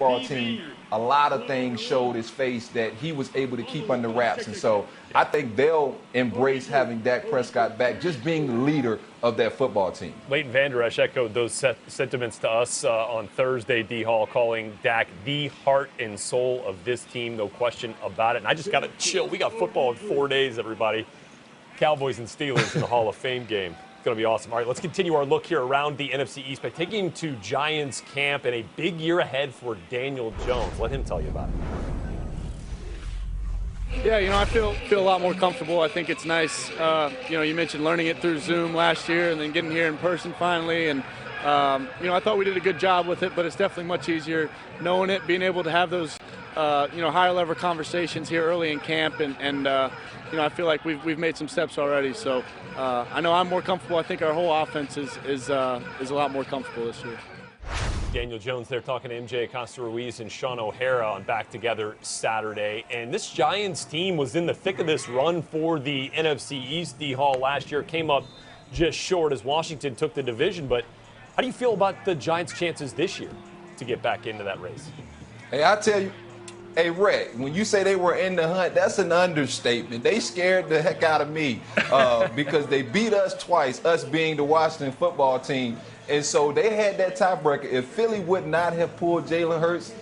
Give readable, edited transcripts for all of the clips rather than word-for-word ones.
football team, a lot of things showed his face that he was able to keep under wraps. And so I think they'll embrace having Dak Prescott back, just being the leader of that football team. Leighton Vander Esch echoed those sentiments to us on Thursday, D. Hall, calling Dak the heart and soul of this team, no question about it. And I just got to chill. We got football in 4 days, everybody. Cowboys and Steelers in the Hall of Fame game. It's going to be awesome. All right, let's continue our look here around the NFC East by taking to Giants camp and a big year ahead for Daniel Jones. Let him tell you about it. Yeah, I feel a lot more comfortable. I think it's nice. You mentioned learning it through Zoom last year and then getting here in person finally. And, I thought we did a good job with it, but it's definitely much easier knowing it, being able to have those, higher level conversations here early in camp. And I feel like we've made some steps already. So I know I'm more comfortable. I think our whole offense is a lot more comfortable this year. Daniel Jones there talking to MJ Acosta-Ruiz and Sean O'Hara on Back Together Saturday. And this Giants team was in the thick of this run for the NFC East. D. Hall last year came up just short as Washington took the division. But how do you feel about the Giants' chances this year to get back into that race? Hey, I tell you, hey, Rick, when you say they were in the hunt, that's an understatement. They scared the heck out of me because they beat us twice, us being the Washington football team. And so they had that tiebreaker. If Philly would not have pulled Jalen Hurts,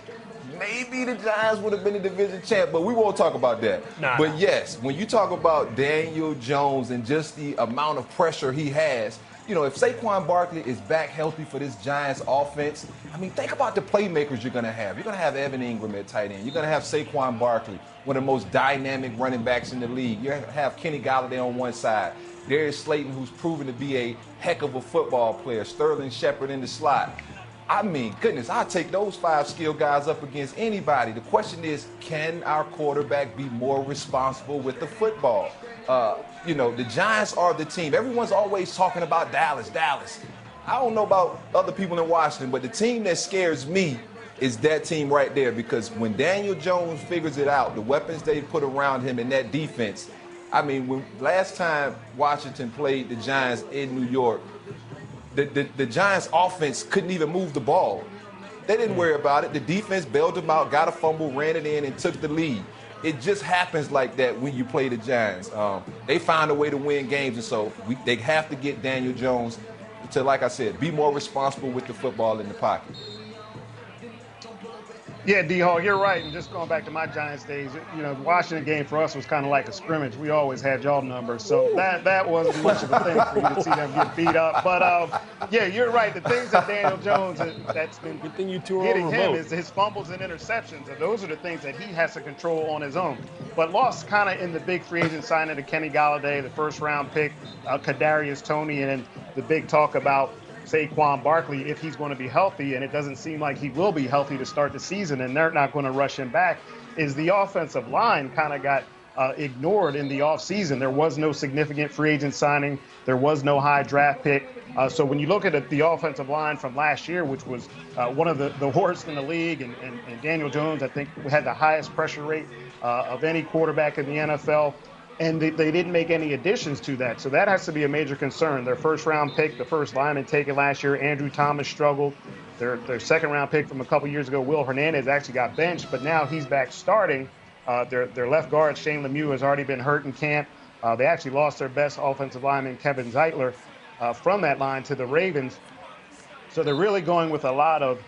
maybe the Giants would have been the division champ, but we won't talk about that. But yes, when you talk about Daniel Jones and just the amount of pressure he has, if Saquon Barkley is back healthy for this Giants offense, think about the playmakers you're going to have. You're going to have Evan Ingram at tight end. You're going to have Saquon Barkley, one of the most dynamic running backs in the league. You're going to have Kenny Golladay on one side. Darius Slayton, who's proven to be a heck of a football player. Sterling Shepard in the slot. Goodness, I'll take those 5 skilled guys up against anybody. The question is, can our quarterback be more responsible with the football? The Giants are the team. Everyone's always talking about Dallas. I don't know about other people in Washington, but the team that scares me is that team right there, because when Daniel Jones figures it out, the weapons they put around him in that defense, when last time Washington played the Giants in New York, the Giants offense couldn't even move the ball. They didn't worry about it. The defense bailed them out, got a fumble, ran it in, and took the lead. It just happens like that when you play the Giants. They find a way to win games, and so they have to get Daniel Jones to, like I said, be more responsible with the football in the pocket. Yeah, D. Hall, you're right. And just going back to my Giants days, the Washington game for us was kind of like a scrimmage. We always had y'all numbers, so that wasn't much of a thing for you to see them get beat up. But yeah, you're right. The things that Daniel Jones that's been hitting him is his fumbles and interceptions, and those are the things that he has to control on his own. But lost kind of in the big free agent signing of Kenny Golladay, the first-round pick, Kadarius Toney, and then the big talk about Saquon Barkley, if he's going to be healthy, and it doesn't seem like he will be healthy to start the season, and they're not going to rush him back, is the offensive line kind of got ignored in the offseason. There was no significant free agent signing. There was no high draft pick. So when you look at the offensive line from last year, which was one of the worst in the league, and Daniel Jones, I think, had the highest pressure rate of any quarterback in the NFL. And they didn't make any additions to that. So that has to be a major concern. Their first-round pick, the first lineman taken last year, Andrew Thomas, struggled. Their second-round pick from a couple years ago, Will Hernandez, actually got benched, but now he's back starting. Their left guard, Shane Lemieux, has already been hurt in camp. They actually lost their best offensive lineman, Kevin Zeitler, from that line to the Ravens. So they're really going with a lot of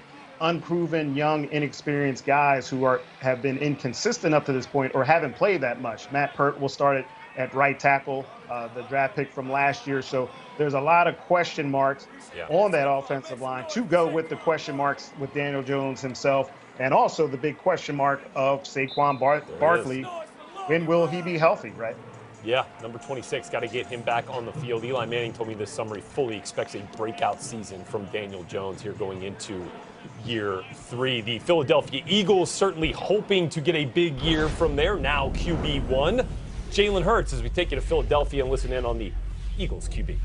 unproven, young, inexperienced guys who have been inconsistent up to this point or haven't played that much. Matt Pert will start at right tackle, the draft pick from last year. So there's a lot of question marks on that offensive line to go with the question marks with Daniel Jones himself, and also the big question mark of Saquon Barkley. When will he be healthy, right? Yeah, number 26, got to get him back on the field. Eli Manning told me this summer he fully expects a breakout season from Daniel Jones here going into year 3. The Philadelphia Eagles certainly hoping to get a big year from there. Now QB1, Jalen Hurts, as we take you to Philadelphia and listen in on the Eagles QB.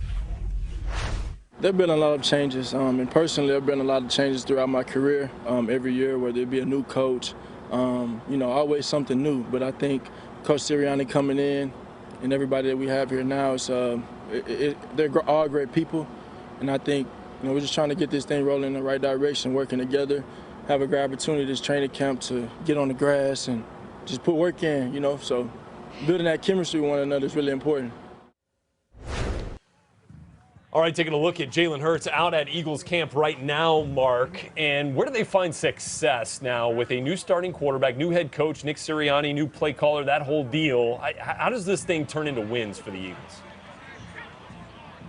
There have been a lot of changes, and personally there have been a lot of changes throughout my career. Every year, whether it be a new coach, always something new. But I think Coach Sirianni coming in and everybody that we have here now, they're all great people, and I think we're just trying to get this thing rolling in the right direction, working together. have a great opportunity this training camp to get on the grass and just put work in, you know. So building that chemistry with one another is really important. All right, taking a look at Jalen Hurts out at Eagles camp right now, Mark. And where do they find success now with a new starting quarterback, new head coach, Nick Sirianni, new play caller, that whole deal? How does this thing turn into wins for the Eagles?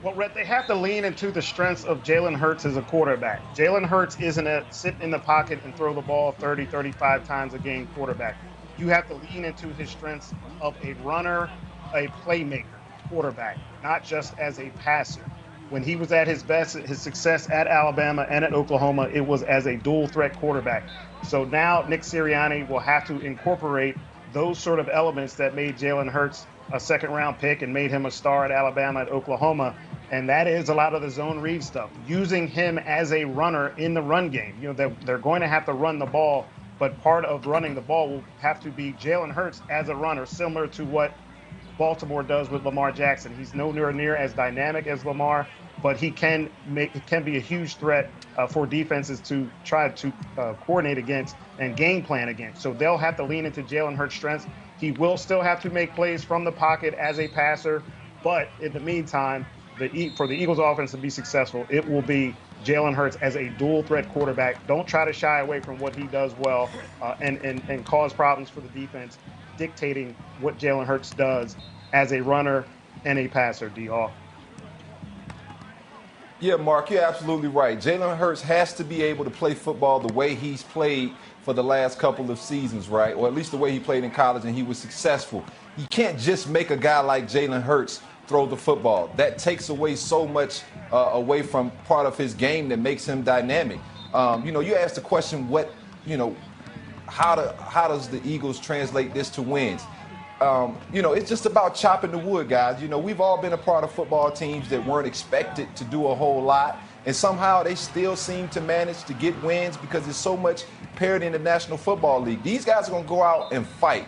Well, Rhett, they have to lean into the strengths of Jalen Hurts as a quarterback. Jalen Hurts isn't a sit in the pocket and throw the ball 30, 35 times a game quarterback. You have to lean into his strengths of a runner, a playmaker quarterback, not just as a passer. When he was at his best, his success at Alabama and at Oklahoma, it was as a dual threat quarterback. So now Nick Sirianni will have to incorporate those sort of elements that made Jalen Hurts a second-round pick and made him a star at Alabama and Oklahoma. And that is a lot of the zone read stuff, using him as a runner in the run game. You know, they're going to have to run the ball, but part of running the ball will have to be Jalen Hurts as a runner, similar to what Baltimore does with Lamar Jackson. He's nowhere near as dynamic as Lamar, but he can be a huge threat for defenses to try to coordinate against and game plan against. So they'll have to lean into Jalen Hurts' strengths. He will still have to make plays from the pocket as a passer, but in the meantime, for the Eagles offense to be successful, it will be Jalen Hurts as a dual threat quarterback. Don't try to shy away from what he does well and cause problems for the defense, dictating what Jalen Hurts does as a runner and a passer, D-Hall. Yeah, Mark, you're absolutely right. Jalen Hurts has to be able to play football the way he's played for the last couple of seasons, right? Or at least the way he played in college and he was successful. You can't just make a guy like Jalen Hurts throw the football. That takes away so much away from part of his game that makes him dynamic. You asked the question, how does the Eagles translate this to wins? It's just about chopping the wood, guys. We've all been a part of football teams that weren't expected to do a whole lot, and somehow they still seem to manage to get wins because there's so much parity in the National Football League. These guys are going to go out and fight.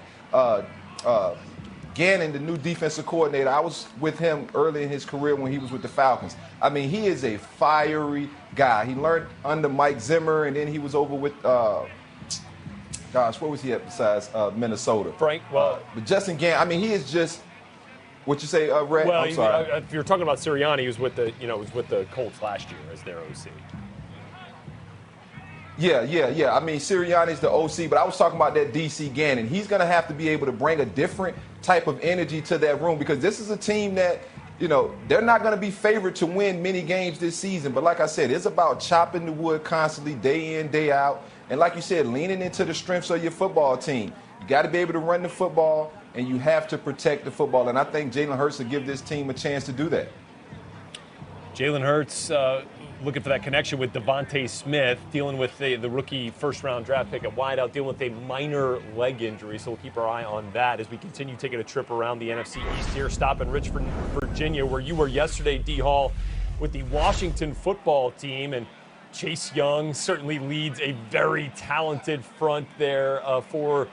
Gannon, the new defensive coordinator, I was with him early in his career when he was with the Falcons. I mean, he is a fiery guy. He learned under Mike Zimmer, and then he was over with where was he at besides Minnesota? Frank, but Justin Gannon, I mean, he is just what you say, Red? Well, I'm sorry. If you're talking about Sirianni, he was with the Colts last year as their OC. Yeah. I mean, Sirianni's the OC, but I was talking about that DC Gannon. He's going to have to be able to bring a different type of energy to that room because this is a team that, they're not going to be favored to win many games this season. But like I said, it's about chopping the wood constantly, day in, day out. And like you said, leaning into the strengths of your football team. You got to be able to run the football, and you have to protect the football. And I think Jalen Hurts will give this team a chance to do that. Jalen Hurts looking for that connection with Devontae Smith, dealing with the rookie first-round draft pick at wideout, dealing with a minor leg injury. So we'll keep our eye on that as we continue taking a trip around the NFC East here, stop in Richmond, Virginia, where you were yesterday, D. Hall, with the Washington football team. And Chase Young certainly leads a very talented front there for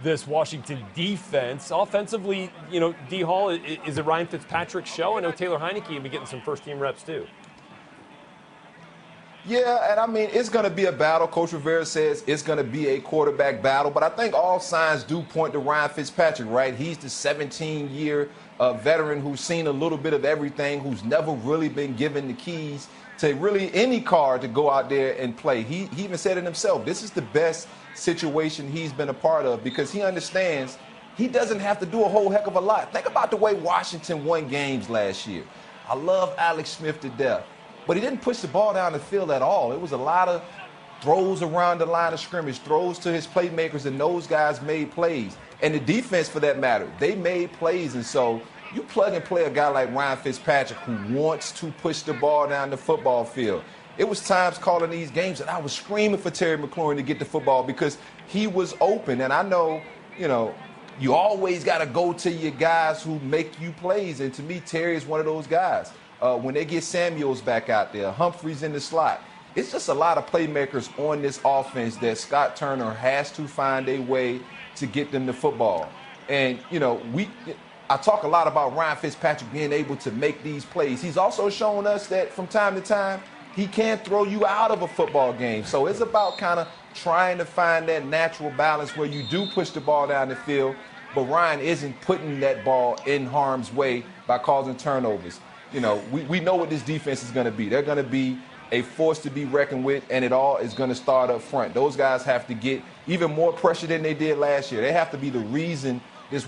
this Washington defense. Offensively, D. Hall, is it Ryan Fitzpatrick's show? I know Taylor Heineke will be getting some first-team reps too. Yeah, and I mean, it's going to be a battle. Coach Rivera says it's going to be a quarterback battle, but I think all signs do point to Ryan Fitzpatrick, right? He's the 17-year veteran who's seen a little bit of everything, who's never really been given the keys to really any car to go out there and play. He even said it himself. This is the best situation he's been a part of because he understands he doesn't have to do a whole heck of a lot. Think about the way Washington won games last year. I love Alex Smith to death, but he didn't push the ball down the field at all. It was a lot of throws around the line of scrimmage, throws to his playmakers, and those guys made plays. And the defense, for that matter, they made plays. And so you plug and play a guy like Ryan Fitzpatrick who wants to push the ball down the football field. It was times calling these games that I was screaming for Terry McLaurin to get the football because he was open. And I know, you always got to go to your guys who make you plays. And to me, Terry is one of those guys. When they get Samuels back out there, Humphreys in the slot, it's just a lot of playmakers on this offense that Scott Turner has to find a way to get them the football. And, I talk a lot about Ryan Fitzpatrick being able to make these plays. He's also shown us that from time to time, he can throw you out of a football game. So it's about kind of trying to find that natural balance where you do push the ball down the field, but Ryan isn't putting that ball in harm's way by causing turnovers. You know, we know what this defense is going to be. They're going to be a force to be reckoned with, and it all is going to start up front. Those guys have to get even more pressure than they did last year. They have to be the reason this